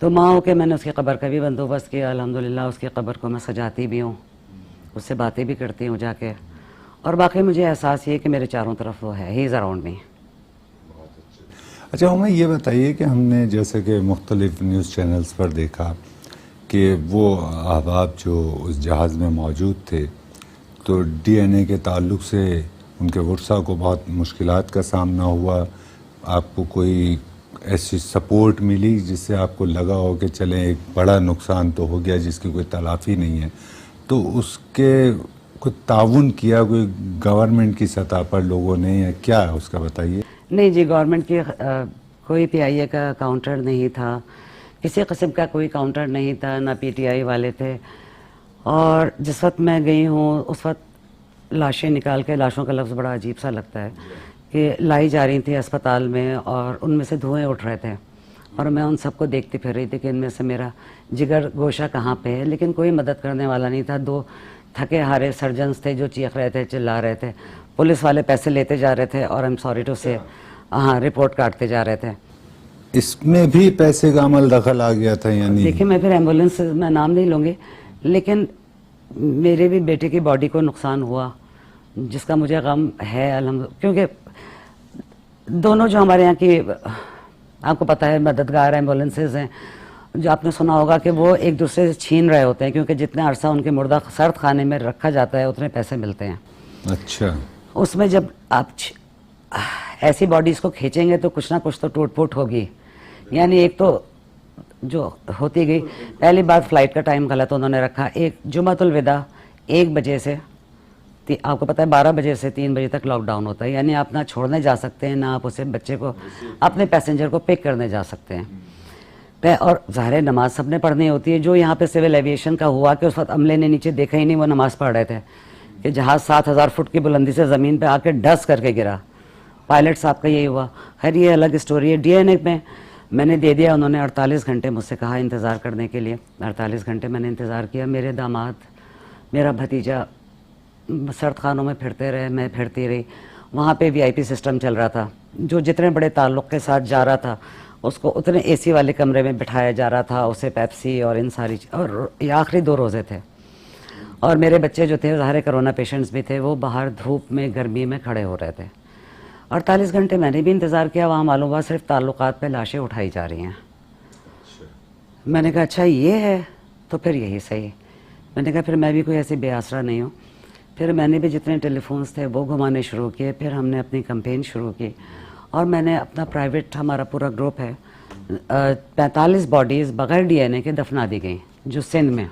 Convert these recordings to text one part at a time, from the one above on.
تو ماں ہو کے میں نے اس کی قبر کا بھی بندوبست کیا الحمدللہ. اس کی قبر کو میں سجاتی بھی ہوں, اس سے باتیں بھی کرتی ہوں جا کے, اور باقی مجھے احساس یہ ہے کہ میرے چاروں طرف وہ ہے, ہی از اراؤنڈ می. اچھا ہمیں یہ بتائیے کہ ہم نے جیسے کہ مختلف نیوز چینلز پر دیکھا کہ وہ احباب جو اس جہاز میں موجود تھے تو ڈی این اے کے تعلق سے ان کے ورثاء کو بہت مشکلات کا سامنا ہوا. آپ کو کوئی ایسی سپورٹ ملی جس سے آپ کو لگا ہو کہ چلیں ایک بڑا نقصان تو ہو گیا جس کی کوئی تلافی نہیں ہے, تو اس کے کوئی تعاون کیا کوئی گورنمنٹ کی سطح پر لوگوں نے, یا کیا ہے اس کا بتائیے؟ نہیں جی, گورنمنٹ کی کوئی پی آئی اے کا کاؤنٹر نہیں تھا, کسی قسم کا کوئی کاؤنٹر نہیں تھا, نہ پی ٹی آئی والے تھے. اور جس وقت میں گئی ہوں اس وقت لاشیں نکال کے, لاشوں کا لفظ بڑا عجیب سا لگتا ہے, کہ لائی جا رہی تھی اسپتال میں اور ان میں سے دھوئیں اٹھ رہے تھے, اور میں ان سب کو دیکھتی پھر رہی تھی کہ ان میں سے میرا جگر گوشہ کہاں پہ ہے, لیکن کوئی مدد کرنے والا نہیں تھا. 2 تھکے ہارے سرجنز تھے جو چیخ رہے تھے, چلا رہے تھے. پولیس والے پیسے لیتے جا رہے تھے اور ایم سوری ٹو سے رپورٹ کاٹتے جا رہے تھے. اس میں بھی پیسے کا عمل دخل آ گیا تھا یعنی؟ دیکھیں میں پھر ایمبولینس میں نام نہیں لوں گی, لیکن میرے بھی بیٹے کی باڈی کو نقصان ہوا جس کا مجھے غم ہے کیونکہ دونوں جو ہمارے یہاں کی آپ کو پتہ ہے مددگار ایمبولینسز ہیں, جو آپ نے سنا ہوگا کہ وہ ایک دوسرے سے چھین رہے ہوتے ہیں, کیونکہ جتنا عرصہ ان کے مردہ سرد خانے میں رکھا جاتا ہے اتنے پیسے ملتے ہیں. اچھا. اس میں جب آپ ایسی باڈیز کو کھینچیں گے تو کچھ نہ کچھ تو ٹوٹ پھوٹ ہوگی. یعنی ایک تو جو ہوتی گئی, پہلی بات فلائٹ کا ٹائم غلط انہوں نے رکھا. ایک جمعۃ الوداع 1 بجے سے, آپ کو پتہ ہے 12 بجے سے 3 بجے تک لاک ڈاؤن ہوتا ہے, یعنی آپ نہ چھوڑنے جا سکتے ہیں, نہ آپ اسے بچے کو اپنے پیسنجر کو پک کرنے جا سکتے ہیں. اور ظاہر نماز سب نے پڑھنی ہوتی ہے. جو یہاں پہ سول ایویشن کا ہوا کہ اس وقت عملے نے نیچے دیکھا ہی نہیں, وہ نماز پڑھ رہے تھے کہ جہاز 7000 فٹ کی بلندی سے زمین پہ آ کے ڈس کر کے گرا. پائلٹ صاحب کا یہی ہوا. خیر یہ الگ اسٹوری ہے. ڈی این اے میں نے دے دیا, انہوں نے 48 گھنٹے مجھ سے کہا انتظار کرنے کے لیے. 48 گھنٹے میں نے انتظار کیا. میرے داماد, میرا بھتیجا سرد خانوں میں پھرتے رہے, میں پھرتی رہی. وہاں پہ وی آئی پی سسٹم چل رہا تھا, جو جتنے بڑے تعلق کے ساتھ جا رہا تھا اس کو اتنے اے سی والے کمرے میں بٹھایا جا رہا تھا, اسے پیپسی اور ان ساری, اور یہ آخری 2 روزے تھے. اور میرے بچے جو تھے ظاہر کرونا پیشنٹس بھی تھے, وہ باہر دھوپ میں گرمی میں کھڑے ہو رہے تھے. 48 گھنٹے میں نے بھی انتظار کیا. وہاں معلوم ہوا صرف تعلقات پہ لاشیں اٹھائی جا رہی ہیں. میں نے کہا اچھا یہ ہے تو پھر یہی صحیح. میں نے کہا پھر میں بھی کوئی ایسی بے آسرا نہیں ہوں. پھر میں نے بھی جتنے ٹیلی فونس تھے وہ گھمانے شروع کیے. پھر ہم نے اپنی کمپین شروع کی اور میں نے اپنا پرائیویٹ, ہمارا پورا گروپ ہے, 45 باڈیز بغیر ڈی این اے کے دفنا دی گئیں جو سندھ میں.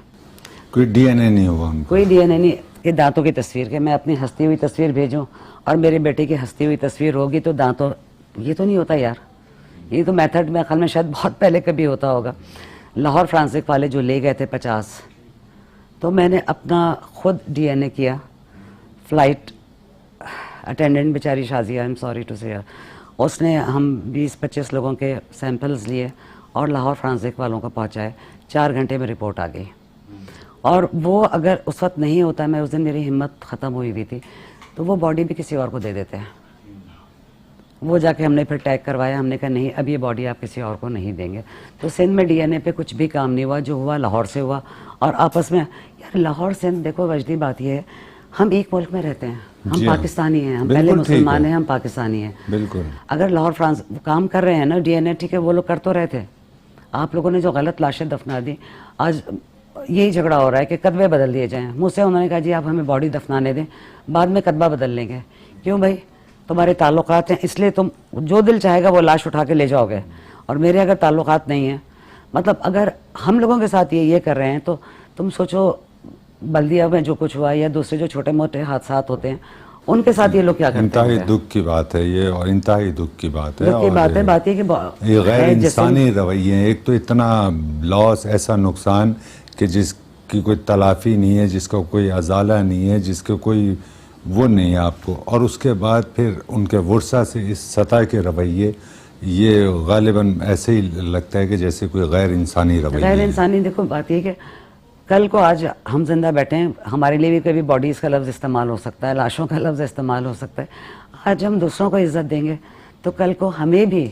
کوئی ڈی این اے نہیں ہوا ان کو؟ کوئی ڈی این اے نہیں. کہ دانتوں کی تصویر, کہ میں اپنی ہنستی ہوئی تصویر بھیجوں اور میرے بیٹے کی ہنستی ہوئی تصویر ہوگی تو دانتوں, یہ تو نہیں ہوتا یار. یہ تو میتھڈ میرے خیال میں شاید بہت پہلے کبھی ہوتا ہوگا. لاہور فرانسک والے جو لے گئے تھے 50, تو میں نے اپنا خود ڈی این اے کیا. فلائٹ اٹینڈنٹ بیچاری Shazia, I am sorry to say, اس نے ہم 20-25 لوگوں کے سیمپلز لیے اور لاہور فرانسک والوں کو پہنچائے. 4 گھنٹے میں رپورٹ آ گئی. اور وہ اگر اس وقت نہیں ہوتا, میں اس دن میری ہمت ختم ہوئی ہوئی تھی, تو وہ باڈی بھی کسی اور کو دے دیتے ہیں. وہ جا کے ہم نے پھر ٹیگ کروایا. ہم نے کہا نہیں, اب یہ باڈی آپ کسی اور کو نہیں دیں گے. تو سندھ میں ڈی این اے پہ کچھ بھی کام نہیں ہوا. جو ہوا لاہور سے ہوا. اور آپس میں یار لاہور سندھ, دیکھو وجدی بات یہ ہے, ہم ایک ملک میں رہتے ہیں, ہم پاکستانی ہیں, ہم پہلے مسلمان ہیں, ہم پاکستانی ہیں. بالکل. اگر لاہور فرانس کام کر رہے ہیں نا ڈی این اے, ٹھیک ہے, وہ لوگ کر تو رہے تھے. آپ لوگوں نے جو غلط لاشیں دفنا دی, آج یہی جھگڑا ہو رہا ہے کہ کتبے بدل دیے جائیں. مجھ سے انہوں نے کہا جی آپ ہمیں باڈی دفنانے دیں, بعد میں کتبہ بدل لیں گے. کیوں بھائی, تمہارے تعلقات ہیں اس لیے تم جو دل چاہے گا وہ لاش اٹھا کے لے جاؤ گے, اور میرے اگر تعلقات نہیں ہیں, مطلب اگر ہم لوگوں کے ساتھ یہ کر رہے ہیں تو تم سوچو بلدیہ میں جو کچھ ہوا یا دوسرے جو چھوٹے موٹے حادثات ہوتے ہیں ان کے ساتھ یہ لوگ کیا کرتے ہیں. انتہائی دکھ کی بات ہے یہ, اور انتہائی دکھ کی بات ہے. دکھ کی بات ہے. بات یہ کہ یہ غیر انسانی رویے ہیں. ایک تو اتنا لاس, ایسا نقصان کہ جس کی کوئی تلافی نہیں ہے, جس کا کوئی ازالہ نہیں ہے, جس کا کوئی وہ نہیں ہے آپ کو, اور اس کے بعد پھر ان کے ورثہ سے اس سطح کے رویے, یہ غالباً ایسے ہی لگتا ہے کہ جیسے کوئی غیر انسانی رویے. غیر انسانی. دیکھو بات یہ کہ کل کو آج ہم زندہ بیٹھے ہیں, ہمارے لیے بھی کبھی باڈیز کا لفظ استعمال ہو سکتا ہے, لاشوں کا لفظ استعمال ہو سکتا ہے. آج ہم دوسروں کو عزت دیں گے تو کل کو ہمیں بھی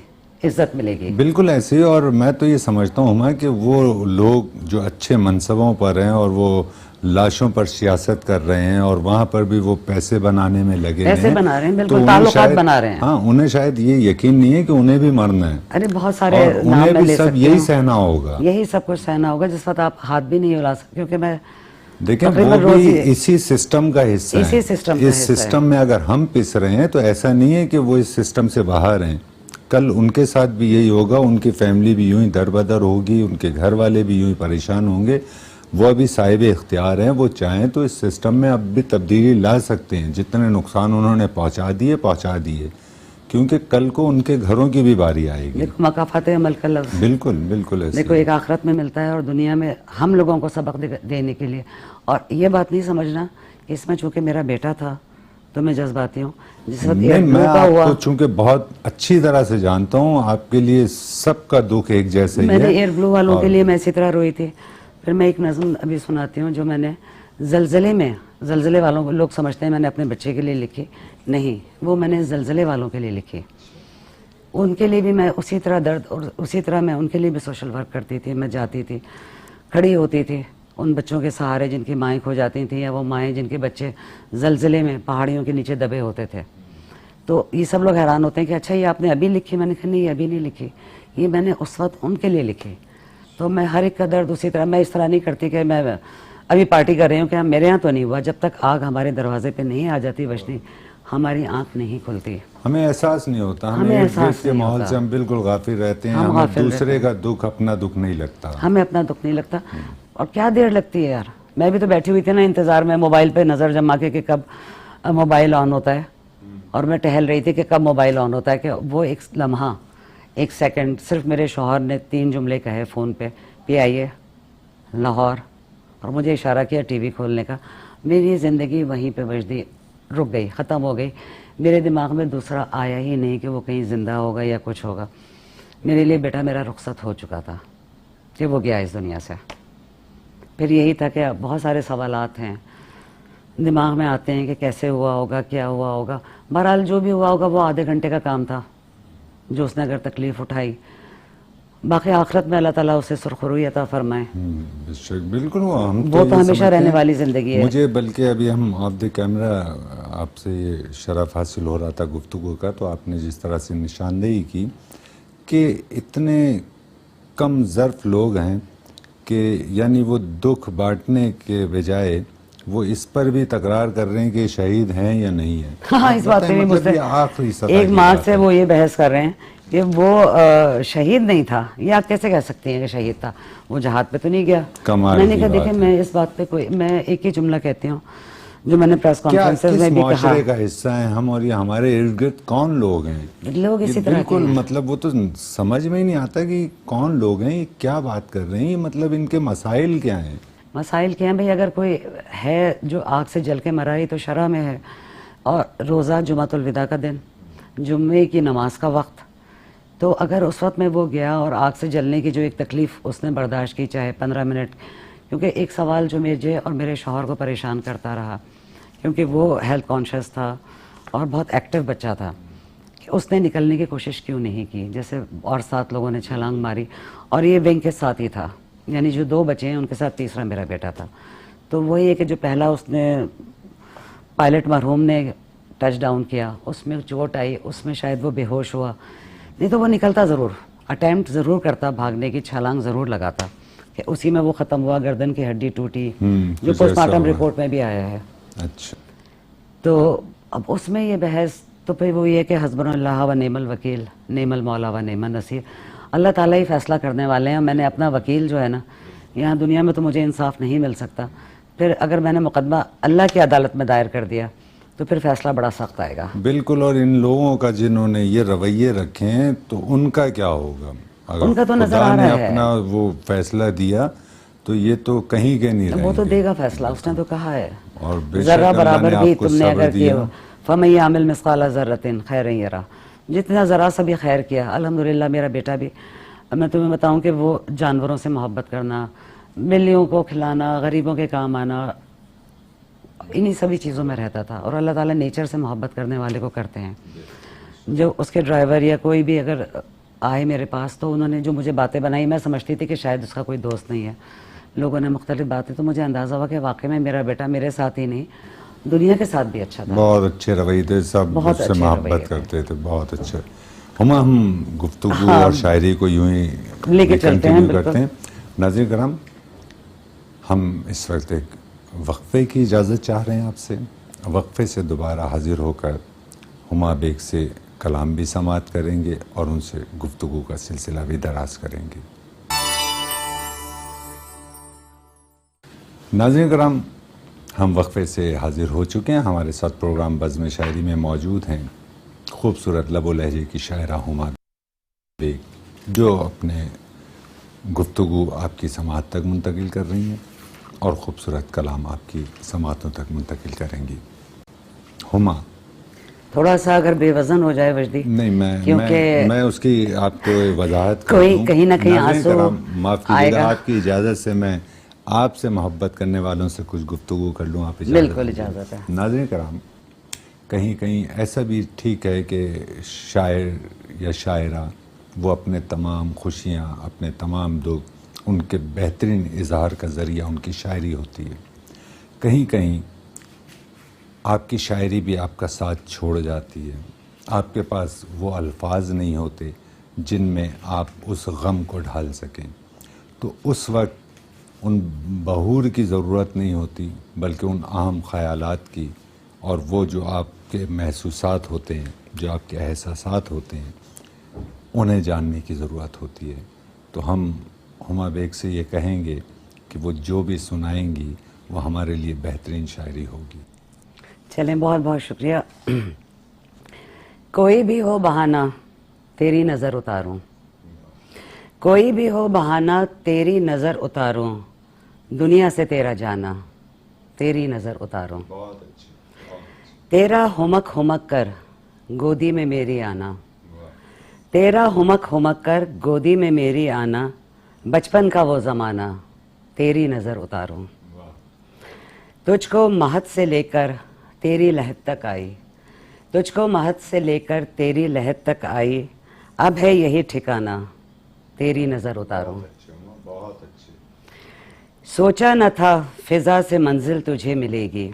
عزت ملے گی. بالکل ایسے ہی. اور میں تو یہ سمجھتا ہوں ہما کہ وہ لوگ جو اچھے منصبوں پر ہیں اور وہ لاشوں پر سیاست کر رہے ہیں اور وہاں پر بھی وہ پیسے بنانے میں لگے ہیں, پیسے بنا رہے ہیں, تو بالکل انہیں تعلقات شاید بنا رہے ہیں. ہاں, انہیں شاید یہ یقین نہیں ہے کہ انہیں بھی مرنا ہے, ارے بہت سارے اور نام انہیں میں بھی لے سب سکتی یہی ہوں, سہنا ہوگا. یہی سب کچھ سہنا ہوگا جس وقت آپ ہاتھ بھی نہیں ہلا سکتے, کیونکہ میں دیکھیں وہ تقریباً روز بھی اسی سسٹم کا حصہ اسی ہیں. سسٹم کا اس حصہ ہے. سسٹم میں اگر ہم پس رہے ہیں تو ایسا نہیں ہے کہ وہ اس سسٹم سے باہر ہیں. کل ان کے ساتھ بھی یہی ہوگا, ان کی فیملی بھی یوں ہی در بدر ہوگی, ان کے گھر والے بھی یوں ہی پریشان ہوں گے. وہ ابھی صاحب اختیار ہیں, وہ چاہیں تو اس سسٹم میں اب بھی تبدیلی لا سکتے ہیں. جتنے نقصان انہوں نے پہنچا دیے, کیونکہ کل کو ان کے گھروں کی بھی باری آئے گی. دیکھو مکافات عمل کا لفظ بالکل بالکل ایسے دیکھو ایک آخرت میں ملتا ہے اور دنیا میں ہم لوگوں کو سبق دینے کے لیے. اور یہ بات نہیں سمجھنا کہ اس میں چونکہ میرا بیٹا تھا تو میں جذباتی ہوں. جس وقت نہیں, میں کا آپ ہوا, کو چونکہ بہت اچھی طرح سے جانتا ہوں, آپ کے لیے سب کا دکھ ایک جیسا ہی ہے. میں نے ایئر بلو والوں کے لیے میں اسی طرح روئی تھی. پھر میں ایک نظم ابھی سناتی ہوں جو میں نے زلزلے والوں کو, لوگ سمجھتے ہیں میں نے اپنے بچے کے لیے لکھی, نہیں, وہ میں نے زلزلے والوں کے لیے لکھی. ان کے لیے بھی میں اسی طرح درد, اور اسی طرح میں ان کے لیے بھی سوشل ورک کرتی تھی. میں جاتی تھی, کھڑی ہوتی تھی ان بچوں کے سہارے جن کی مائیں کھو جاتی تھیں, یا وہ مائیں جن کے بچے زلزلے میں پہاڑیوں کے نیچے دبے ہوتے تھے. تو یہ سب لوگ حیران ہوتے ہیں کہ اچھا یہ آپ نے ابھی لکھی. میں نے کہا نہیں, یہ ابھی نہیں لکھی, یہ میں نے اس وقت ان کے لیے لکھی. تو میں ہر ایک کا درد اسی طرح, میں اس طرح نہیں کرتی کہ میں ابھی پارٹی کر رہی ہوں کہ میرے یہاں تو نہیں ہوا. جب تک آگ ہمارے دروازے پہ نہیں آ جاتی وشنی, ہماری آنکھ نہیں کھلتی. ہمیں احساس نہیں ہوتا, ہمیں ارد احساس گرد کے نہیں ماحول ہوتا. سے ہم بالکل غافل رہتے ہیں. ہم ہمیں غافل دوسرے کا دکھ اپنا دکھ نہیں لگتا. ہمیں اپنا دکھ نہیں لگتا. اور کیا دیر لگتی ہے یار. میں بھی تو بیٹھی ہوئی تھی نا انتظار میں, موبائل پہ نظر جما کے کہ کب موبائل آن ہوتا ہے, اور میں ٹہل رہی تھی کہ کب موبائل آن ہوتا ہے. کہ وہ ایک لمحہ, ایک سیکنڈ, صرف میرے شوہر نے 3 جملے کہے فون پہ آئیے لاہور, اور مجھے اشارہ کیا ٹی وی کھولنے کا. میری زندگی وہیں پہ وجدی رک گئی, ختم ہو گئی. میرے دماغ میں دوسرا آیا ہی نہیں کہ وہ کہیں زندہ ہوگا یا کچھ ہوگا. میرے لیے بیٹا میرا رخصت ہو چکا تھا کہ وہ گیا اس دنیا سے. پھر یہی تھا کہ بہت سارے سوالات ہیں دماغ میں آتے ہیں کہ کیسے ہوا ہوگا, کیا ہوا ہوگا. بہرحال جو بھی ہوا ہوگا وہ آدھے گھنٹے کا کام تھا جو اس نے اگر تکلیف اٹھائی. باقی آخرت میں اللہ تعالیٰ اسے سرخروئی عطا فرمائے. بالکل, وہ تو ہمیشہ رہنے والی زندگی ہے. مجھے بلکہ ابھی ہم آف دی کیمرہ آپ سے یہ شرف حاصل ہو رہا تھا گفتگو کا, تو آپ نے جس طرح سے نشاندہی کی کہ اتنے کم ظرف لوگ ہیں کہ یعنی وہ دکھ بانٹنے کے بجائے وہ اس پر بھی تکرار کر رہے ہیں کہ شہید ہیں یا نہیں ہیں. ہاں, اس بات پہ بھی مجھ سے آخری ایک ماہ سے وہ یہ بحث کر رہے ہیں کہ وہ شہید نہیں تھا. یہ آپ کیسے کہہ سکتی ہیں کہ شہید تھا؟ وہ جہاد پہ تو نہیں گیا. میں نے کہا دیکھیں, میں اس بات پہ میں ایک ہی جملہ کہتی ہوں جو میں نے پریس کانفرنسز میں بھی کہا. معاشرے کا حصہ ہیں ہم, اور یہ ہمارے ارد گرد کون لوگ ہیں. لوگ اسی طرح کے بالکل, مطلب وہ تو سمجھ میں ہی نہیں آتا کہ کون لوگ ہیں, یہ کیا بات کر رہے ہیں, یہ مطلب ان کے مسائل کیا ہیں. مسائل کیا ہیں بھئی؟ اگر کوئی ہے جو آگ سے جل کے مرا ہی تو شرح میں ہے. اور روزہ جمعۃ الوداع کا دن, جمعے کی نماز کا وقت, تو اگر اس وقت میں وہ گیا اور آگ سے جلنے کی جو ایک تکلیف اس نے برداشت کی, چاہے 15 منٹ, کیونکہ ایک سوال جو مجھے اور میرے شوہر کو پریشان کرتا رہا, کیونکہ وہ ہیلتھ کانشیس تھا اور بہت ایکٹیو بچہ تھا, کہ اس نے نکلنے کی کوشش کیوں نہیں کی. جیسے اور 7 لوگوں نے چھلانگ ماری, اور یہ ونگ کے ساتھ ہی تھا, یعنی جو 2 بچے ہیں ان کے ساتھ تیسرا میرا بیٹا تھا. تو وہی ہے کہ جو پہلا اس نے پائلٹ مرحوم نے ٹچ ڈاؤن کیا, اس میں چوٹ آئی, اس میں شاید وہ بے ہوش ہوا, نہیں تو وہ نکلتا ضرور, اٹیمپٹ ضرور کرتا بھاگنے کی, چھلانگ ضرور لگاتا, کہ اسی میں وہ ختم ہوا. گردن کی ہڈی ٹوٹی, جو پوسٹ مارٹم رپورٹ میں بھی آیا ہے. اچھا, تو اب اس میں یہ بحث, تو پھر وہ یہ کہ حسبنا اللہ و نعم الوکیل, نعم المولا و نعم النصیر, اللہ تعالیٰ ہی فیصلہ کرنے والے ہیں. میں نے اپنا وکیل جو ہے نا, یہاں دنیا میں تو مجھے انصاف نہیں مل سکتا, پھر اگر میں نے مقدمہ اللہ کی عدالت میں دائر کر دیا تو پھر فیصلہ بڑا سخت آئے گا. بالکل. اور ان لوگوں کا جنہوں نے یہ رویے رکھے ہیں تو ان کا کیا ہوگا؟ اگر ان کا تو نظر آ رہا ہے, اپنا وہ فیصلہ دیا تو یہ تو کہیں کے نہیں رہیں گے. وہ تو دے گا فیصلہ, اس نے تو کہا ہے. اور ذرہ برابر بھی تم نے اگر کیا, فَمَن يَعْمَلْ مِثْقَالَ ذَرَّةٍ خَيْرًا يَرَهُ, جتنا ذرا سا بھی خیر کیا. الحمدللہ میرا بیٹا بھی, میں تمہیں بتاؤں کہ وہ جانوروں سے محبت کرنا, بلیوں کو کھلانا, غریبوں کے کام آنا, انہی سبھی چیزوں میں رہتا تھا. اور اللہ تعالیٰ نیچر سے محبت کرنے والے کو کرتے ہیں. جو اس کے ڈرائیور یا کوئی بھی اگر آئے میرے پاس تو انہوں نے جو مجھے باتیں بنائی میں سمجھتی تھی کہ شاید اس کا کوئی دوست نہیں ہے. لوگوں نے مختلف باتیں تو مجھے اندازہ ہوا کہ واقعی میں میرا بیٹا میرے ساتھ ہی نہیں دنیا کے ساتھ بھی اچھا تھا. بہت اچھے رویے تھے, سب اس سے محبت کرتے تھے, بہت اچھے. ہما ہم گفتگو اور شاعری کو یوں ہی لے کے چلتے ہیں کرتے ہیں. ناظرین کرام, ہم اس وقت ایک وقفے کی اجازت چاہ رہے ہیں آپ سے. وقفے سے دوبارہ حاضر ہو کر ہما بیگ سے کلام بھی سماعت کریں گے اور ان سے گفتگو کا سلسلہ بھی دراز کریں گے. ناظرین کرام, ہم وقفے سے حاضر ہو چکے ہیں. ہمارے ساتھ پروگرام بزم شاعری میں موجود ہیں خوبصورت لب و لہجے کی شاعرہ ہما بیگ, جو اپنے گفتگو آپ کی سماعت تک منتقل کر رہی ہیں اور خوبصورت کلام آپ کی سماعتوں تک منتقل کریں گی. ہما, تھوڑا سا اگر بے وزن ہو جائے وجدی, نہیں کیونکہ میں اس کی آپ کو وضاحت کر کوئی دوں. کہیں نہ کہیں ناظرین آنسو کرام, معاف آئے کیجیے گا, گا. آپ کی اجازت سے میں آپ سے محبت کرنے والوں سے کچھ گفتگو کر لوں. آپ بالکل اجازت ہے. ناظرین کرام, کہیں کہیں ایسا بھی ٹھیک ہے کہ شاعر یا شاعرہ وہ اپنے تمام خوشیاں, اپنے تمام دکھ, ان کے بہترین اظہار کا ذریعہ ان کی شاعری ہوتی ہے. کہیں کہیں آپ کی شاعری بھی آپ کا ساتھ چھوڑ جاتی ہے. آپ کے پاس وہ الفاظ نہیں ہوتے جن میں آپ اس غم کو ڈھال سکیں. تو اس وقت ان بہور کی ضرورت نہیں ہوتی, بلکہ ان اہم خیالات کی, اور وہ جو آپ کے محسوسات ہوتے ہیں, جو آپ کے احساسات ہوتے ہیں, انہیں جاننے کی ضرورت ہوتی ہے. تو ہم ہما بیگ سے یہ کہیں گے کہ وہ جو بھی سنائیں گی وہ ہمارے لیے بہترین شاعری ہوگی. چلیں, بہت بہت شکریہ. کوئی بھی ہو بہانہ تیری نظر اتاروں, کوئی بھی ہو بہانہ تیری نظر اتاروں, دنیا سے تیرا جانا تیری نظر اتاروں. تیرا ہمک ہمک کر گودی میں میری آنا, تیرا ہمک ہمک کر گودی میں میری آنا, بچپن کا وہ زمانہ تیری نظر اتاروں. تجھ کو مہد سے لے کر تیری لحد تک آئی, تجھ کو مہد سے لے کر تیری لحد تک آئی, اب ہے یہی ٹھکانہ تیری نظر اتاروں. سوچا نہ تھا فضا سے منزل تجھے ملے گی,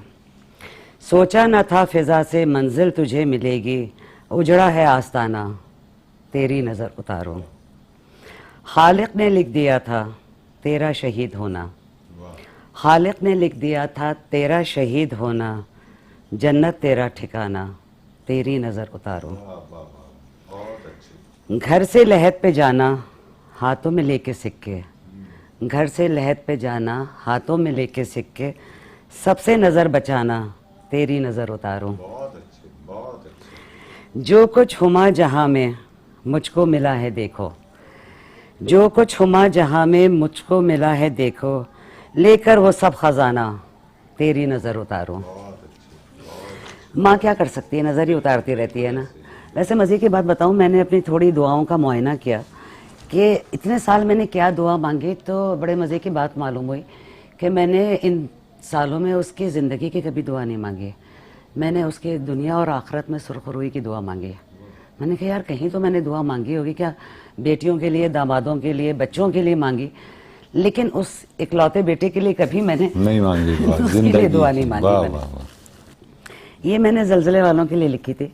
سوچا نہ تھا فضا سے منزل تجھے ملے گی, اجڑا ہے آستانہ تیری نظر اتاروں. خالق نے لکھ دیا تھا تیرا شہید ہونا, خالق نے لکھ دیا تھا تیرا شہید ہونا, جنت تیرا ٹھکانہ تیری نظر اتاروں. گھر سے لحد پہ جانا ہاتھوں میں لے کے سکے, گھر سے لحد پہ جانا ہاتھوں میں لے کے سکے, سب سے نظر بچانا تیری نظر اتاروں. جو کچھ ہما جہاں میں مجھ کو ملا ہے دیکھو, جو کچھ ہما جہاں میں مجھ کو ملا ہے دیکھو, لے کر وہ سب خزانہ تیری نظر اتاروں. ماں کیا کر سکتی ہے, نظر ہی اتارتی رہتی ہے نا. ویسے مزے کی بات بتاؤں, میں نے اپنی تھوڑی دعاؤں کا معائنہ کیا کہ اتنے سال میں نے کیا دعا مانگی, تو بڑے مزے کی بات معلوم ہوئی کہ میں نے ان سالوں میں اس کی زندگی کی کبھی دعا نہیں مانگی. میں نے اس کے دنیا اور آخرت میں سرخروئی کی دعا مانگی. میں نے کہا یار کہیں تو میں نے دعا مانگی ہوگی کیا, بیٹیوں کے لیے, دامادوں کے لیے, بچوں کے لیے مانگی, لیکن اس اکلوتے بیٹے کے لیے کبھی میں نے نہیں مانگی اس کے لیے دعا نہیں مانگی. میں نے یہ میں نے زلزلے والوں کے لیے لکھی تھی,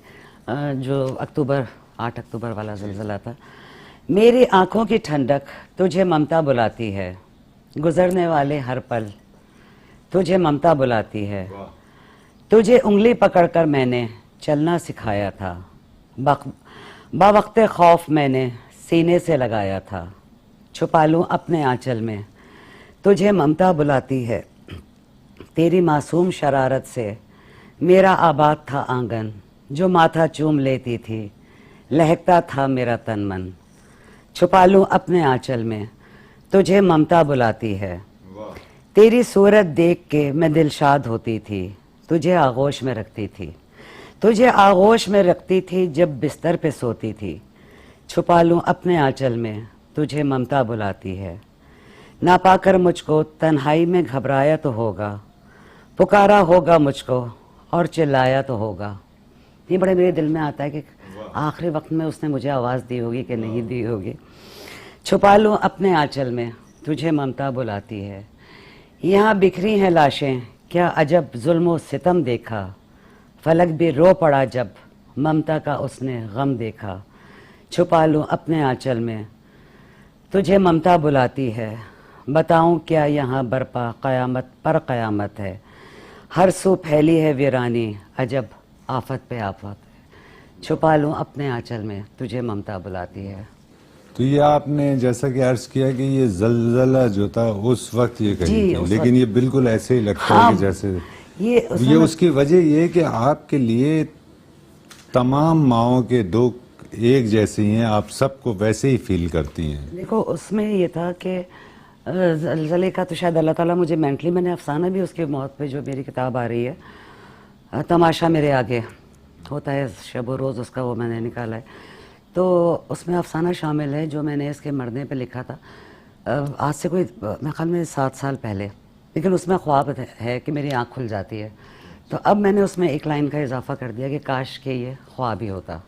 جو 8 اکتوبر والا زلزلہ تھا. میری آنکھوں کی ٹھنڈک تجھے ممتا بلاتی ہے, گزرنے والے ہر پل تجھے ممتا بلاتی ہے, تجھے انگلی پکڑ کر میں نے چلنا سکھایا تھا, باوقت خوف میں نے سینے سے لگایا تھا, چھپا لوں اپنے آنچل میں تجھے ممتا بلاتی ہے. تیری معصوم شرارت سے میرا آباد تھا آنگن, جو ماتھا چوم لیتی تھی لہکتا تھا میرا تن من, چھپا لوں اپنے آنچل میں تجھے ممتا بلاتی ہے. تیری صورت دیکھ کے میں دلشاد ہوتی تھی, تجھے آغوش میں رکھتی تھی, تجھے آغوش میں رکھتی تھی جب بستر پہ سوتی تھی, چھپا لوں اپنے آنچل میں تجھے ممتا بلاتی ہے. نہ پا کر مجھ کو تنہائی میں گھبرایا تو ہوگا, پکارا ہوگا مجھ کو اور چلایا تو ہوگا. یہ بڑے میرے دل میں آتا ہے کہ آخری وقت میں اس نے مجھے آواز دی ہوگی کہ نہیں دی ہوگی. چھپا لوں اپنے آنچل میں تجھے ممتا بلاتی ہے. یہاں بکھری ہیں لاشیں کیا عجب ظلم و ستم دیکھا. فلک بھی رو پڑا جب ممتا کا اس نے غم دیکھا. چھپا لوں اپنے آنچل میں تجھے ممتا بلاتی ہے. بتاؤں کیا یہاں برپا قیامت پر قیامت ہے. ہر سو پھیلی ہے ویرانی عجب آفت پہ آفت ہے. چھپا لوں اپنے آنچل میں تجھے ممتا بلاتی ہے. تو یہ آپ نے جیسا کہ عرض کیا کہ یہ زلزلہ جو تھا اس وقت یہ کہی جی، تھی، اس لیکن یہ بالکل ایسے ہی لگتا ہے کہ جیسے یہ اس کی وجہ یہ کہ آپ کے لیے تمام ماؤں کے دکھ ایک جیسے ہی ہیں، آپ سب کو ویسے ہی فیل کرتی ہیں. دیکھو اس میں یہ تھا کہ زلزلے کا تو شاید اللہ تعالیٰ مجھے مینٹلی، میں نے افسانہ بھی اس کی موت پہ جو میری کتاب آ رہی ہے تماشا میرے آگے ہوتا ہے شب و روز، اس کا وہ میں نے نکالا ہے. تو اس میں افسانہ شامل ہے جو میں نے اس کے مرنے پہ لکھا تھا آج سے کوئی میرے خیال میں 7 سال پہلے. لیکن اس میں خواب ہے کہ میری آنکھ کھل جاتی ہے. تو اب میں نے اس میں ایک لائن کا اضافہ کر دیا کہ کاش کہ یہ خواب ہی ہوتا.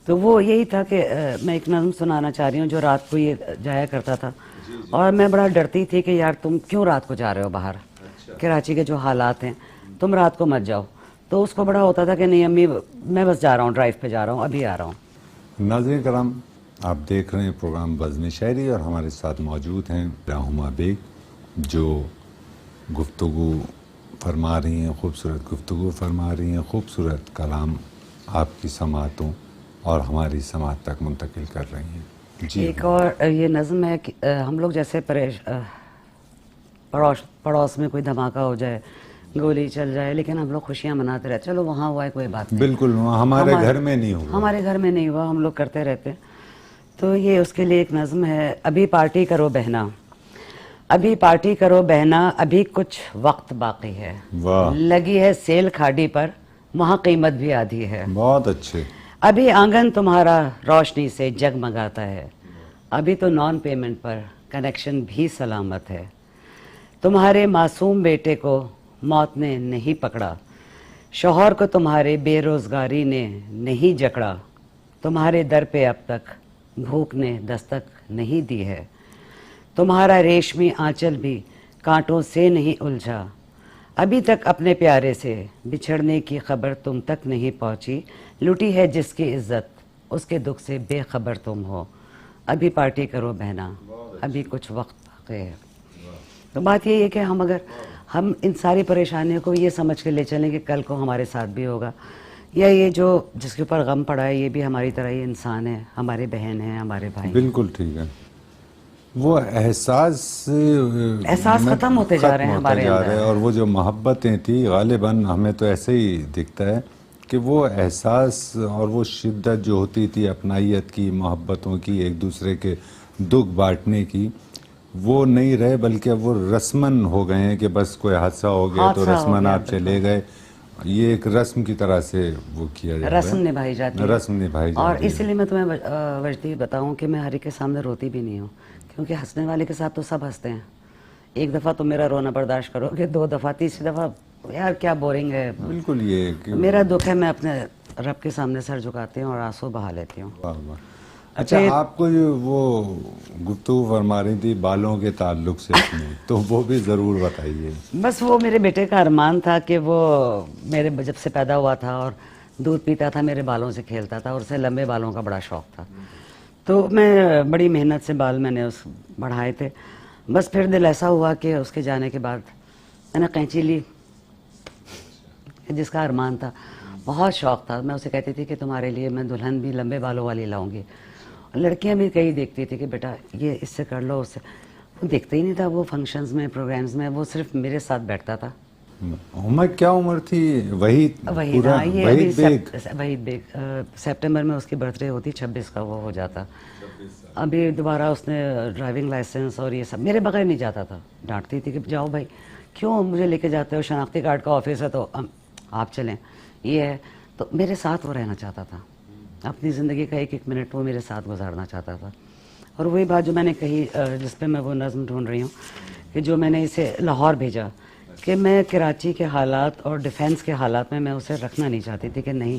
تو وہ یہی تھا کہ میں ایک نظم سنانا چاہ رہی ہوں جو رات کو یہ جایا کرتا تھا، اور میں بڑا ڈرتی تھی کہ یار تم کیوں رات کو جا رہے ہو باہر، کراچی کے جو حالات ہیں تم رات کو مت جاؤ. تو اس کو بڑا ہوتا تھا کہ نہیں امی میں بس جا رہا ہوں، ڈرائیو پہ جا رہا ہوں، ابھی آ رہا ہوں. ناظرین کرام، آپ دیکھ رہے ہیں پروگرام بزم شاعری اور ہمارے ساتھ موجود ہیں راہما بیگ جو گفتگو فرما رہی ہیں، خوبصورت گفتگو فرما رہی ہیں، خوبصورت کلام آپ کی سماعتوں اور ہماری سماعت تک منتقل کر رہی ہیں. جی ایک اور یہ نظم ہے کہ ہم لوگ جیسے پڑوس میں کوئی دھماکہ ہو جائے، گولی چل جائے، لیکن ہم لوگ خوشیاں مناتے رہتے، چلو وہاں ہوا ہے کوئی بات نہیں، بالکل ہمارے گھر میں نہیں ہوا، ہمارے گھر میں نہیں ہوا، ہم لوگ کرتے رہتے. تو یہ اس کے لیے ایک نظم ہے. ابھی پارٹی کرو بہنا، ابھی پارٹی کرو بہنا، ابھی کچھ وقت باقی ہے. واہ، لگی ہے سیل کھاڑی پر، وہاں قیمت بھی آدھی ہے. بہت اچھے. ابھی آنگن تمہارا روشنی سے جگمگاتا ہے. ابھی تو نان پیمنٹ پر کنیکشن بھی سلامت ہے. تمہارے معصوم بیٹے کو موت نے نہیں پکڑا، شوہر کو تمہارے بے روزگاری نے نہیں جکڑا. تمہارے در پہ اب تک بھوک نے دستک نہیں دی ہے. تمہارا ریشمی آنچل بھی کانٹوں سے نہیں الجھا. ابھی تک اپنے پیارے سے بچھڑنے کی خبر تم تک نہیں پہنچی. لٹی ہے جس کی عزت اس کے دکھ سے بے خبر تم ہو. ابھی پارٹی کرو بہنا، ابھی کچھ وقت باقی ہے. تو بات یہ ہے کہ ہم ان ساری پریشانیوں کو یہ سمجھ کے لے چلیں کہ کل کو ہمارے ساتھ بھی ہوگا، یا یہ جو جس کے اوپر غم پڑا ہے یہ بھی ہماری طرح ہی انسان ہے، ہمارے بہن ہیں، ہمارے بھائی. بالکل ٹھیک ہے. وہ احساس ختم ہوتے جا رہے ہیں ہمارے اندر، اور وہ جو محبتیں تھی غالباً ہمیں تو ایسے ہی دکھتا ہے کہ وہ احساس اور وہ شدت جو ہوتی تھی اپنائیت کی، محبتوں کی، ایک دوسرے کے دکھ بانٹنے کی، وہ نہیں رہے، بلکہ وہ رسمن ہو گئے ہیں کہ بس کوئی حادثہ ہو گیا تو رسمن آپ چلے گئے. یہ ایک رسم کی طرح سے وہ کیا جاتا ہے، رسم نبھائی جاتی ہے، رسم نبھائی جاتی ہے. اور اسی لیے میں تمہیں وجدی بتاؤں کہ میں ہر ایک کے سامنے روتی بھی نہیں ہوں، کیونکہ ہنسنے والے کے ساتھ تو سب ہنستے ہیں. ایک دفعہ تو میرا رونا برداشت کرو گے، 2 دفعہ، تیسری دفعہ یار کیا بورنگ ہے. بالکل یہ میرا دکھ ہے، میں اپنے رب کے سامنے سر جھکاتی ہوں اور آنسو بہا لیتی ہوں. اچھا، آپ کو وہ گفتگو فرما رہی تھی بالوں کے تعلق سے اپنے، تو وہ بھی ضرور بتائیے. بس وہ میرے بیٹے کا ارمان تھا کہ وہ میرے جب سے پیدا ہوا تھا اور دودھ پیتا تھا، میرے بالوں سے کھیلتا تھا، اور اسے لمبے بالوں کا بڑا شوق تھا. تو میں بڑی محنت سے بال میں نے بڑھائے تھے. بس پھر دل ایسا ہوا کہ اس کے جانے کے بعد میں نے قینچی لی، جس کا ارمان تھا، بہت شوق تھا. میں اسے کہتی تھی کہ تمہارے لیے میں دلہن بھی لمبے بالوں والی لاؤں گی. لڑکیاں بھی کئی دیکھتی تھی کہ بیٹا یہ اس سے کر لو، اس سے. وہ دیکھتا ہی نہیں تھا. وہ فنکشنز میں، پروگرامز میں، وہ صرف میرے ساتھ بیٹھتا تھا. عمر کیا عمر تھی؟ وحید بیگ. سپٹمبر میں اس کی برتھ ڈے ہوتی، 26 کا وہ ہو جاتا. ابھی دوبارہ اس نے ڈرائیونگ لائسنس اور یہ سب میرے بغیر نہیں جاتا تھا. ڈانٹتی تھی کہ جاؤ بھائی، کیوں مجھے لے کے جاتے ہو، شناختی کارڈ کا آفس ہے تو آپ چلیں. یہ ہے تو میرے ساتھ وہ رہنا چاہتا تھا، اپنی زندگی کا ایک منٹ وہ میرے ساتھ گزارنا چاہتا تھا. اور وہی بات جو میں نے کہی، جس پہ میں وہ نظم ڈھونڈ رہی ہوں، کہ جو میں نے اسے لاہور بھیجا، کہ میں کراچی کے حالات اور ڈیفینس کے حالات میں اسے رکھنا نہیں چاہتی تھی. کہ نہیں،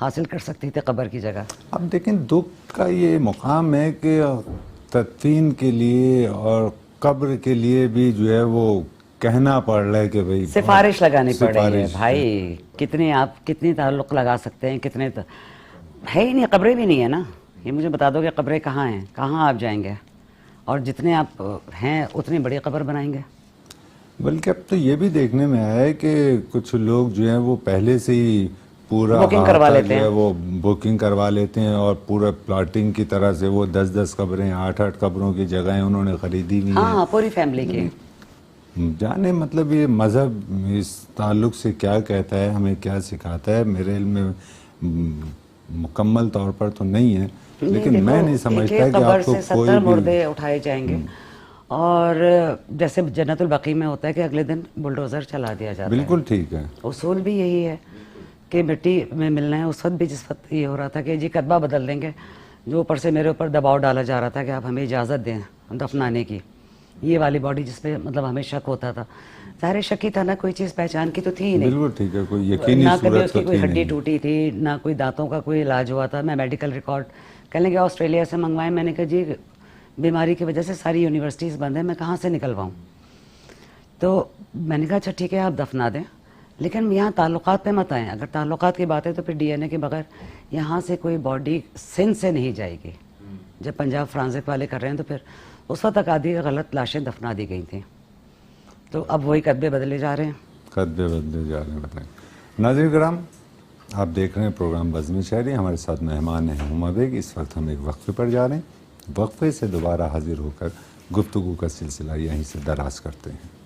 حاصل کر سکتی تھی قبر کی جگہ. اب دیکھیں دکھ کا یہ مقام ہے کہ تدفین کے لیے اور قبر کے لیے بھی جو ہے وہ کہنا پڑ رہا ہے کہ بھائی سفارش لگانی پڑ رہی ہے بھائی. کتنے آپ کتنی تعلق لگا سکتے ہیں, کتنے ہے ہی نہیں, قبریں بھی نہیں ہے نا. یہ مجھے بتا دو کہ قبریں کہاں ہیں, کہاں آپ جائیں گے, اور جتنے آپ ہیں اتنی بڑی قبر بنائیں گے. بلکہ اب تو یہ بھی دیکھنے میں آیا ہے کہ کچھ لوگ جو ہیں وہ پہلے سے ہی پورا بکنگ کروا لیتے ہیں, وہ بکنگ کروا لیتے ہیں اور پورا پلاٹنگ کی طرح سے وہ 10 قبریں 8 قبروں کی جگہیں انہوں نے خریدی ہوئی ہیں. ہاں پوری فیملی کی. جانے مطلب یہ مذہب اس تعلق سے کیا کہتا ہے, ہمیں کیا سکھاتا ہے, میرے علم میں مکمل طور پر تو نہیں ہے, لیکن میں نہیں سمجھتا کہ آپ کو کوئی 70 مردے اٹھائے جائیں گے, اور جیسے جنت البقیع میں ہوتا ہے کہ اگلے دن بلڈوزر چلا دیا جاتا ہے. بالکل ٹھیک ہے. اصول بھی یہی ہے کہ مٹی میں ملنا ہے. اس وقت بھی جس وقت یہ ہو رہا تھا کہ جی کتبہ بدل دیں گے, جو اوپر سے میرے اوپر دباؤ ڈالا جا رہا تھا کہ آپ ہمیں اجازت دیں دفنانے کی, یہ والی باڈی جس پہ مطلب ہمیں شک ہوتا تھا, ظاہر شک ہی تھا نا, کوئی چیز پہچان کی تو تھی ہی نہیں. بالکل ٹھیک ہے, کوئی یقینی نہ کبھی صورت اس تو کی کوئی تھی ہڈی نہیں. ٹوٹی تھی, نہ کوئی دانتوں کا کوئی علاج ہوا تھا. میں میڈیکل ریکارڈ کہنے لگے آسٹریلیا سے منگوائے. میں نے کہا جی بیماری کی وجہ سے ساری یونیورسٹیز بند ہیں, میں کہاں سے نکلواؤں. تو میں نے کہا اچھا ٹھیک ہے آپ دفنا دیں, لیکن یہاں تعلقات پہ مت آئیں. اگر تعلقات کی بات ہے تو پھر ڈی این اے کے بغیر یہاں سے کوئی باڈی سندھ سے نہیں جائے گی. جب پنجاب فرانزک والے کر رہے ہیں تو پھر اس وقت تک آدھی غلط لاشیں دفنا دی گئی تھیں. تو اب وہی کتبے بدلے جا رہے ہیں, کتبے بدلے جا رہے ہیں. بتائیں ناظرین کرام, آپ دیکھ رہے ہیں پروگرام بزم شاعری. ہمارے ساتھ مہمان ہیں ہما بیگ. اس وقت ہم ایک وقفے پر جا رہے ہیں, وقفے سے دوبارہ حاضر ہو کر گفتگو کا سلسلہ یہیں سے دراز کرتے ہیں.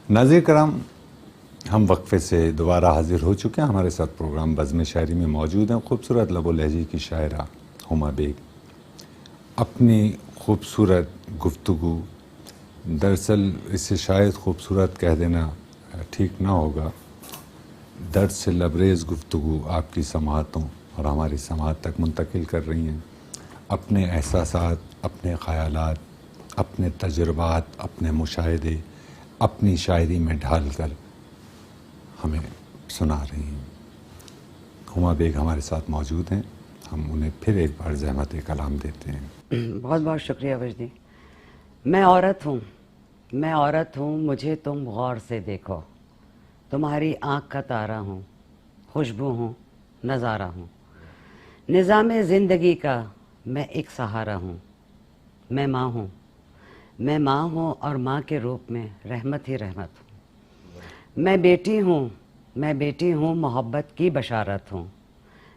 ناظرین کرام, ہم وقفے سے دوبارہ حاضر ہو چکے ہیں. ہمارے ساتھ پروگرام بزم شاعری میں موجود ہیں خوبصورت لب و لہجے کی شاعرہ ہما بیگ. اپنی خوبصورت گفتگو, دراصل اسے شاید خوبصورت کہہ دینا ٹھیک نہ ہوگا, درد سے لبریز گفتگو آپ کی سماعتوں اور ہماری سماعت تک منتقل کر رہی ہیں. اپنے احساسات, اپنے خیالات, اپنے تجربات, اپنے مشاہدے اپنی شاعری میں ڈھال کر ہمیں سنا رہی ہیں. ہما بیگ ہمارے ساتھ موجود ہیں. ہم انہیں پھر ایک بار زحمت کلام دیتے ہیں. بہت بہت شکریہ وجدی. میں عورت ہوں, میں عورت ہوں, مجھے تم غور سے دیکھو. تمہاری آنکھ کا تارہ ہوں, خوشبو ہوں, نظارہ ہوں. نظام زندگی کا میں ایک سہارا ہوں. میں ماں ہوں, میں ماں ہوں, اور ماں کے روپ میں رحمت ہی رحمت ہوں. میں بیٹی ہوں, میں بیٹی ہوں, محبت کی بشارت ہوں.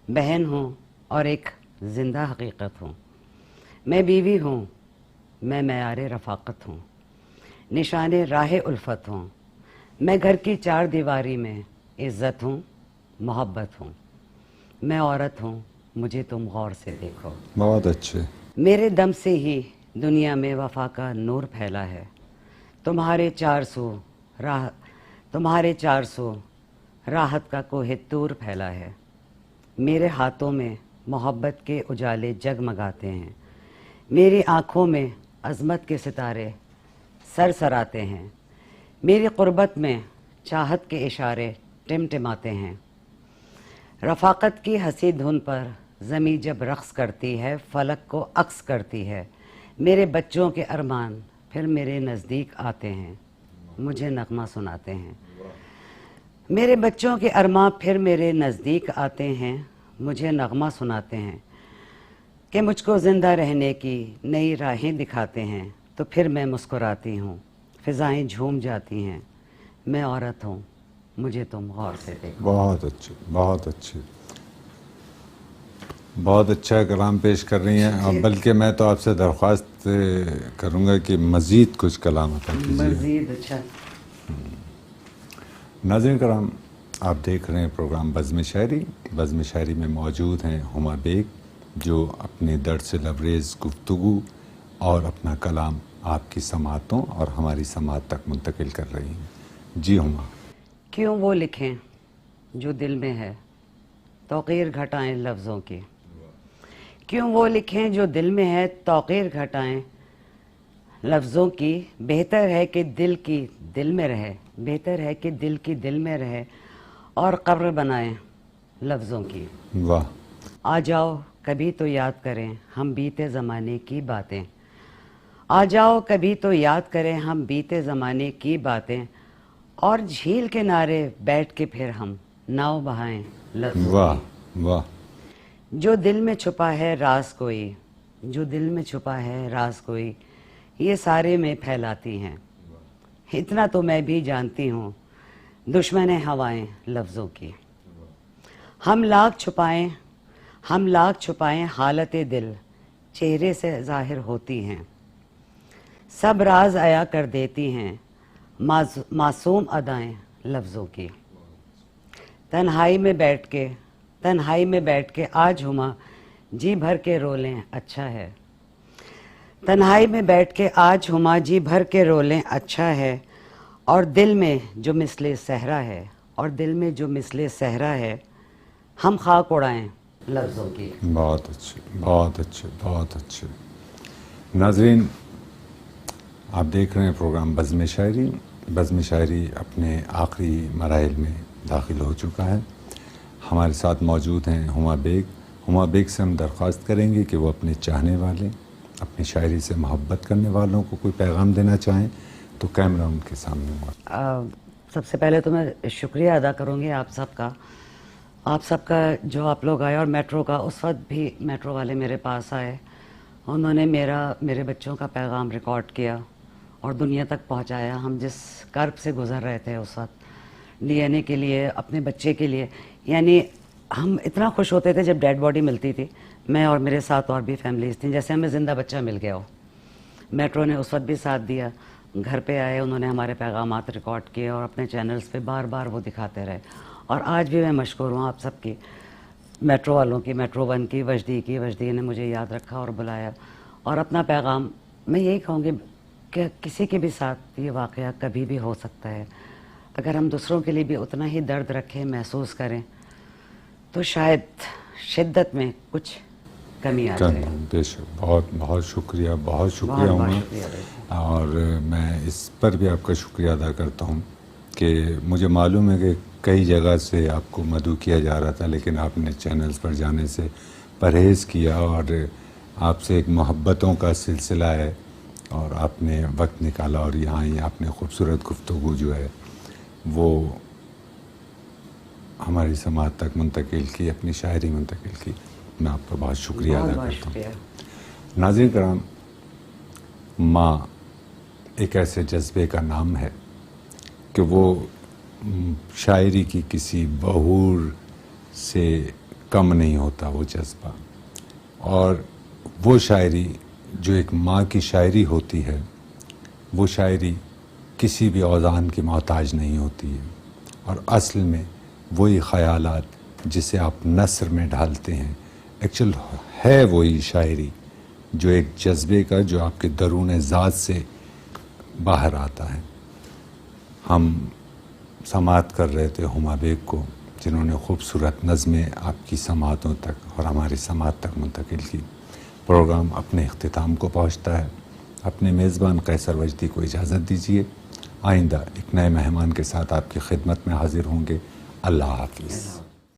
بہن ہوں اور ایک زندہ حقیقت ہوں. میں بیوی ہوں, میں معیار رفاقت ہوں. نشان راہ الفت ہوں. میں گھر کی 4 دیواری میں عزت ہوں, محبت ہوں. میں عورت ہوں, مجھے تم غور سے دیکھو. بہت اچھے. میرے دم سے ہی دنیا میں وفا کا نور پھیلا ہے. تمہارے 400 راہ, تمہارے 400 راحت کا کوہ طور پھیلا ہے. میرے ہاتھوں میں محبت کے اجالے جگمگاتے ہیں. میری آنکھوں میں عظمت کے ستارے سرسراتے ہیں. میری قربت میں چاہت کے اشارے ٹمٹماتے ہیں. رفاقت کی ہنسی دھن پر زمیں جب رقص کرتی ہے, فلک کو عکس کرتی ہے. میرے بچوں کے ارمان پھر میرے نزدیک آتے ہیں, مجھے نغمہ سناتے ہیں. میرے بچوں کے ارماں پھر میرے نزدیک آتے ہیں, مجھے نغمہ سناتے ہیں. کہ مجھ کو زندہ رہنے کی نئی راہیں دکھاتے ہیں. تو پھر میں مسکراتی ہوں, فضائیں جھوم جاتی ہیں. میں عورت ہوں, مجھے تم غور سے دیکھو. بہت اچھے, بہت اچھے, بہت اچھا کلام پیش کر رہی ہیں. اور بلکہ میں تو آپ سے درخواست کروں گا کہ مزید کچھ کلام عطا کیجیے. مزید اچھا. ناظرین کرام, آپ دیکھ رہے ہیں پروگرام بزم شاعری. بزم شاعری میں موجود ہیں ہما بیگ, جو اپنے درد سے لبریز گفتگو اور اپنا کلام آپ کی سماعتوں اور ہماری سماعت تک منتقل کر رہی ہیں. جی ہما. کیوں وہ لکھیں جو دل میں ہے, توقیر گھٹائیں لفظوں کی. کیوں وہ لکھیں جو دل میں ہے, توقیر گھٹائیں لفظوں کی. بہتر ہے کہ دل کی دل میں رہے, بہتر ہے کہ دل کی دل میں رہے اور قبر بنائیں لفظوں کی. واہ. آ جاؤ کبھی تو یاد کریں ہم بیتے زمانے کی باتیں. آ جاؤ کبھی تو یاد کریں ہم بیتے زمانے کی باتیں, اور جھیل کے کنارے بیٹھ کے پھر ہم ناؤ بہائیں لفظوں واہ کی. واہ. جو دل میں چھپا ہے راز کوئی, جو دل میں چھپا ہے راز کوئی, یہ سارے میں پھیلاتی ہیں. اتنا تو میں بھی جانتی ہوں دشمن ہوائیں لفظوں کی. ہم لاکھ چھپائیں حالت دل چہرے سے ظاہر ہوتی ہیں. سب راز عیا کر دیتی ہیں معصوم ادائیں لفظوں کی. تنہائی میں بیٹھ کے آج ہما جی بھر کے رو لیں اچھا ہے. تنہائی میں بیٹھ کے آج ہما جی بھر کے رو لیں اچھا ہے, اور دل میں جو مثل صحرا ہے ہم خاک اڑائیں لفظوں کی. بہت اچھے, بہت اچھے, بہت اچھے. ناظرین, آپ دیکھ رہے ہیں پروگرام بزم شاعری. بزم شاعری اپنے آخری مراحل میں داخل ہو چکا ہے. ہمارے ساتھ موجود ہیں ہما بیگ. ہما بیگ سے ہم درخواست کریں گے کہ وہ اپنے چاہنے والے, اپنی شاعری سے محبت کرنے والوں کو کوئی پیغام دینا چاہیں تو کیمرہ ان کے سامنے ہوا. سب سے پہلے تو میں شکریہ ادا کروں گی آپ سب کا جو آپ لوگ آئے, اور میٹرو کا. اس وقت بھی میٹرو والے میرے پاس آئے, انہوں نے میرے بچوں کا پیغام ریکارڈ کیا اور دنیا تک پہنچایا. ہم جس کرب سے گزر رہے تھے اس وقت ڈی این اے کے لیے, اپنے بچے کے لیے, یعنی ہم اتنا خوش ہوتے تھے جب ڈیڈ باڈی ملتی تھی. میں اور میرے ساتھ اور بھی فیملیز تھیں, جیسے ہمیں زندہ بچہ مل گیا ہو. میٹرو نے اس وقت بھی ساتھ دیا, گھر پہ آئے, انہوں نے ہمارے پیغامات ریکارڈ کیے اور اپنے چینلز پہ بار بار وہ دکھاتے رہے. اور آج بھی میں مشکور ہوں آپ سب کی, میٹرو والوں کی, میٹرو 1 کی, وجدی نے مجھے یاد رکھا اور بلایا. اور اپنا پیغام میں یہی کہوں گی کہ کسی کے بھی ساتھ یہ واقعہ کبھی بھی ہو سکتا ہے. اگر ہم دوسروں کے لیے بھی اتنا ہی درد رکھیں, محسوس کریں, تو شاید شدت میں کچھ کمی آ جائے. بے شک. بہت بہت شکریہ, بہت شکریہ ہوں. اور میں اس پر بھی آپ کا شکریہ ادا کرتا ہوں کہ مجھے معلوم ہے کہ کئی جگہ سے آپ کو مدعو کیا جا رہا تھا, لیکن آپ نے چینلز پر جانے سے پرہیز کیا, اور آپ سے ایک محبتوں کا سلسلہ ہے, اور آپ نے وقت نکالا اور یہاں ہی آپ نے خوبصورت گفتگو جو ہے وہ ہماری سماعت تک منتقل کی, اپنی شاعری منتقل کی. میں آپ کا بہت شکریہ ادا کرتا ہوں. ناظرین کرام, ماں ایک ایسے جذبے کا نام ہے کہ وہ شاعری کی کسی بہور سے کم نہیں ہوتا وہ جذبہ. اور وہ شاعری جو ایک ماں کی شاعری ہوتی ہے, وہ شاعری کسی بھی اوزان کی محتاج نہیں ہوتی ہے. اور اصل میں وہی خیالات جسے آپ نثر میں ڈھالتے ہیں, ایکچول ہے وہی شاعری جو ایک جذبے کا, جو آپ کے درون ذات سے باہر آتا ہے. ہم سماعت کر رہے تھے ہما بیگ کو, جنہوں نے خوبصورت نظمیں آپ کی سماعتوں تک اور ہماری سماعت تک منتقل کی. پروگرام اپنے اختتام کو پہنچتا ہے. اپنے میزبان قیصر وجدی کو اجازت دیجیے. آئندہ ایک نئے مہمان کے ساتھ آپ کی خدمت میں حاضر ہوں گے. اللہ حافظ.